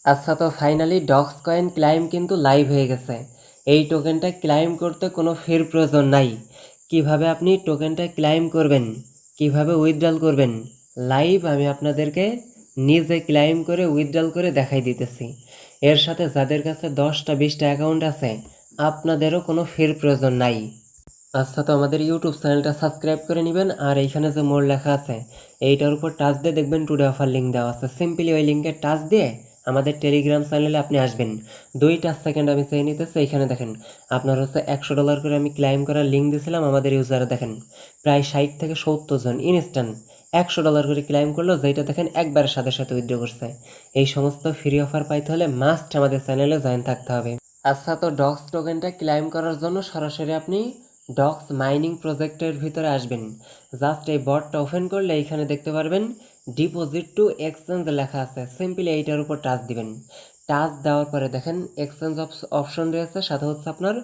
আচ্ছা, তো finally docs coin claim কিন্তু লাইভ হয়ে গেছে। এই টোকেনটা ক্লাইম করতে কোনো ফির প্রয়োজন নাই। কিভাবে আপনি টোকেনটা ক্লাইম করবেন, কিভাবে উইথড্রল করবেন, লাইভ আমি আপনাদেরকে নিজে ক্লাইম করে উইথড্রল করে দেখাই দিতেছি। এর সাথে যাদের কাছে 10টা 20টা অ্যাকাউন্ট আছে, আপনাদেরও কোনো ফির প্রয়োজন নাই। আচ্ছা, তো আমাদের ইউটিউব চ্যানেলটা সাবস্ক্রাইব করে নেবেন, আর এইখানে যে মোর লেখা আছে এইটার উপর টাচ দিয়ে দেখবেন টুডে অফার লিঙ্ক দেওয়া আছে। সিম্পলি ওই লিঙ্কে টাচ দিয়ে আমাদের টেলিগ্রাম চ্যানেলে আপনি আসবেন। 2 সেকেন্ড আমি চেয়ে নিতেছি। এইখানে দেখেন আপনার হচ্ছে $100 করে আমি ক্লাইম করার লিঙ্ক দিয়েছিলাম। আমাদের ইউজারে দেখেন প্রায় 60 থেকে 70 জন ইনস্ট্যান্ট $100 করে ক্লাইম করলো, যেটা দেখেন একবারের সাথে সাথে উইথড্র করছে। এই সমস্ত ফ্রি অফার পাইতে হলে মাস্ট আমাদের চ্যানেলে জয়েন থাকতে হবে। আচ্ছা, তো ডক্স টোকেনটা ক্লাইম করার জন্য সরাসরি আপনি ডক্স মাইনিং প্রজেক্টের ভিতরে আসবেন। জাস্ট এই বটটা ওপেন করলে এইখানে দেখতে পারবেন ডিপোজিট টু এক্সচেঞ্জ লেখা আছে। সিম্পলি এইটার উপর টাচ দিবেন। টাচ দেওয়ার পরে দেখেন এক্সচেঞ্জ অপশন রয়েছে, সাথে হচ্ছে আপনার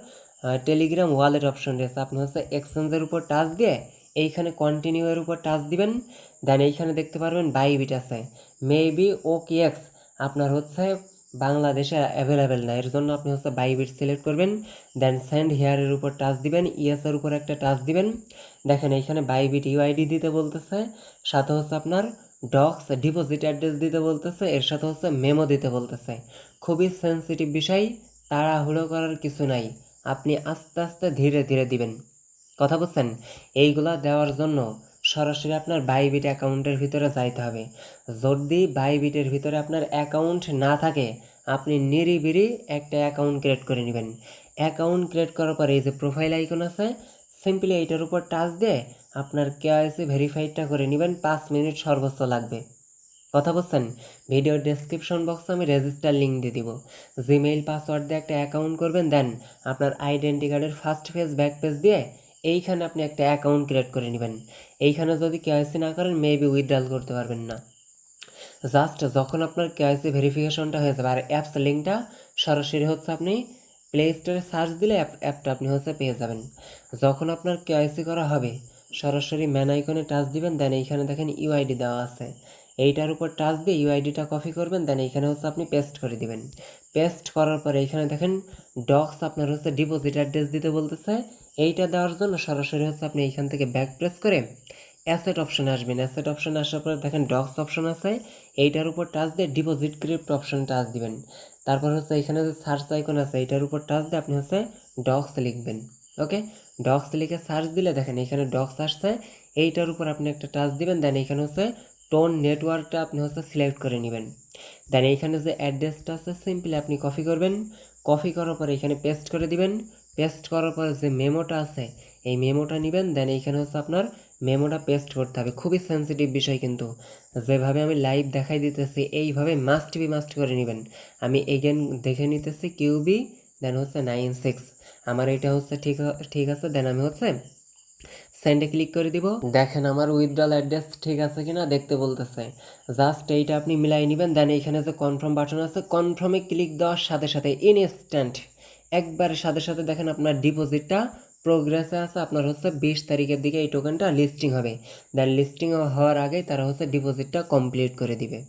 টেলিগ্রাম ওয়ালেট অপশন রয়েছে। আপনি হচ্ছে এক্সচেঞ্জের উপর টাচ দিয়ে এইখানে কন্টিনিউ এর উপর টাচ দিবেন। দেন এইখানে দেখতে পারবেন বাইবিট আছে, মেবি ওকেএক্স আপনার হচ্ছে বাংলাদেশে অ্যাভেলেবেল না, এর জন্য আপনি হচ্ছে বাইবিট সিলেক্ট করবেন। দেন সেন্ড হেয়ারের উপর টাচ দিবেন, ইএসের উপর একটা টাচ দিবেন। দেখেন এইখানে বাইবিট ইউআইডি দিতে বলতেছে, সাথে হচ্ছে আপনার ডক্স ডিপোজিট অ্যাড্রেস দিতে বলতেছে, এর সাথে হচ্ছে মেমো দিতে বলতেছে। খুবই সেন্সিটিভ বিষয়, তাড়াহুড়ো করার কিছু নাই। আপনি আস্তে আস্তে ধীরে ধীরে দিবেন। কথা বুঝছেন? এইগুলা দেওয়ার জন্য সরাসরি আপনার বাইবিট অ্যাকাউন্টের ভিতরে যাইতে হবে। যদি বাইবিটের ভিতরে আপনার অ্যাকাউন্ট না থাকে, আপনি নিরিবিরি একটা অ্যাকাউন্ট ক্রিয়েট করে নেবেন। অ্যাকাউন্ট ক্রিয়েট করার পরে এই যে প্রোফাইল আইকন আছে, সিম্পলি এইটার উপর টাচ দিয়ে আপনার কেওয়াইসি ভেরিফাইডটা করে নেবেন। 5 মিনিট সর্বোচ্চ লাগবে। কথা বলছেন? ভিডিওর ডেসক্রিপশন বক্সে আমি রেজিস্টার লিঙ্ক দিয়ে দিব। জিমেইল পাসওয়ার্ড দিয়ে একটা অ্যাকাউন্ট করবেন। দেন আপনার আইডেন্টি কার্ডের ফার্স্ট পেজ ব্যাক পেজ দিয়ে এইখানে আপনি একটা অ্যাকাউন্ট ক্রিয়েট করে নেবেন। এইখানে যদি কেওয়াইসি না করেন মেবি উইথড্রল করতে পারবেন না। জাস্ট যখন আপনার কেওয়াইসি ভেরিফিকেশনটা হয়ে যাবে আর অ্যাপস লিঙ্কটা সরাসরি হচ্ছে আপনি প্লে স্টোরে সার্চ দিলে অ্যাপটা আপনি হচ্ছে পেয়ে যাবেন। যখন আপনার কেওয়াইসি করা হবে সরাসরি ম্যান আইকনে টাচ দিবেন। দেন এইখানে দেখেন ইউআইডি দেওয়া আছে, এইটার উপর টাচ দিয়ে ইউআইডিটা কপি করবেন। দেন এইখানে হচ্ছে আপনি পেস্ট করে দিবেন। পেস্ট করার পরে এইখানে দেখেন ডক্স আপনার হচ্ছে ডিপোজিট অ্যাড্রেস দিতে বলতেছে। এইটা দেওয়ার জন্য সরাসরি হচ্ছে আপনি এইখান থেকে ব্যাক প্রেস করে অ্যাসেট অপশনে আসবেন। অ্যাসেট অপশনে আসার পরে দেখেন ডক্স অপশন আছে, এইটার উপর টাচ দিয়ে ডিপোজিট ক্রিপ্ট অপশন টাচ দিবেন। তারপর হচ্ছে এখানে যে সার্চ আইকন আছে এইটার উপর টাচ দিয়ে আপনি হচ্ছে ডক্স লিখবেন। ওকে, ডক্স লিখে সার্চ দিলে দেখেন এখানে ডক্স আসছে, এইটার উপর আপনি একটা টাচ দিবেন। দেন এখানে হচ্ছে টোন নেটওয়ার্কটা আপনি হচ্ছে সিলেক্ট করে নেবেন। দেন এইখানে যে অ্যাড্রেসটা আছে সিম্পলি আপনি কপি করবেন। কপি করার পরে এখানে পেস্ট করে দিবেন। পেস্ট করার পরে যে মেমোটা আছে এই মেমোটা নেবেন। দেন এইখানে হচ্ছে আপনার মেমোটা পেস্ট করতে হবে। খুবই সেন্সিটিভ বিষয়, কিন্তু যেভাবে আমি লাইভ দেখাই দিতেছি এইভাবে মাস্ট করে নেবেন। আমি এগেন দেখে নিতেছি কিউবি, দেন হচ্ছে 96 আমার এটা হচ্ছে ঠিক আছে। দেন আমি হচ্ছে সেন্ডে ক্লিক করে দিব। দেখেন আমার উইথড্রল অ্যাড্রেস ঠিক আছে কিনা দেখতে বলতেছে। জাস্ট এইটা আপনি মিলাই নেবেন। দেন এইখানে যে কনফার্ম বাটন আছে কনফার্মে ক্লিক দেওয়ার সাথে সাথে ইনস্ট্যান্ট একবারের সাথে সাথে দেখেন আপনার ডিপোজিটটা প্রোগ্রেসে আছে। আপনার হচ্ছে 20 তারিখের দিকে এই টোকেনটা লিস্টিং হবে। দেন লিস্টিং হওয়ার আগেই তারা হচ্ছে ডিপোজিটটা কমপ্লিট করে দিবে।